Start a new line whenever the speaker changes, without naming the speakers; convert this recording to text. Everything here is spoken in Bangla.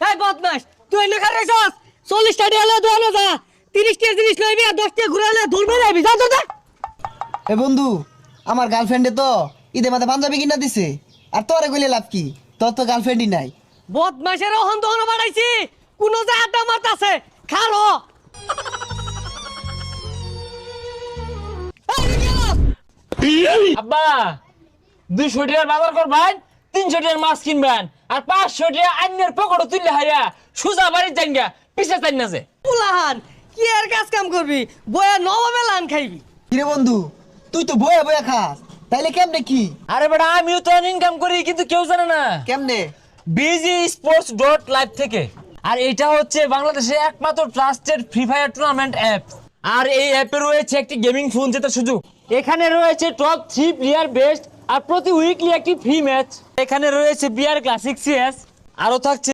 এই বদমাস তুই এনে খারে যাস 40 টাকা এলে দোয়ানো যা 30 টাকা জিনিস লইবি আর 10 টাকা ঘুরালে ধরবে যাবি যা তো যা।
এ বন্ধু আমার গার্লফ্রেন্ডে তো ঈদে মাঝে পাঞ্জাবি কিনা দিছে আর তোরে কইলে লাভ কি তোর তো গার্লফ্রেন্ডই নাই।
বদমাসের অহন দহন বাড়াইছি কোন যা আড্ডা মারতাছে খালো
আব্বা 200 টাকার বাজার করবেন 300 টাকার মাছ কিনবেন আর 500 টাকা আইনের পকেটে তুললে হাইয়া সুজা বাড়ির জাঙ্গা পিছে চাই না যে
পুলাহান কি আর কাজ কাম করবি বয়া নবমে লান খাইবি।
কিরে বন্ধু তুই তো বয়া বয়া খাস তাইলে কেমনে কি
আরে বেটা আমিও তো ইনকাম করি কিন্তু কেউ জানে না
কেমনে
BGsports.live থেকে। আর এটা হচ্ছে বাংলাদেশের একমাত্র trusted free fire tournament app. আর এই অ্যাপে রয়েছে একটি গেমিং ফোন জেতার সুযোগ। এখানে রয়েছে টপ 3 প্লেয়ার বেস্ট আর প্রতি উইকলি একটি ফ্রি ম্যাচ। এখানে রয়েছে বিআর ক্লাসিক সিএস আরো থাকছে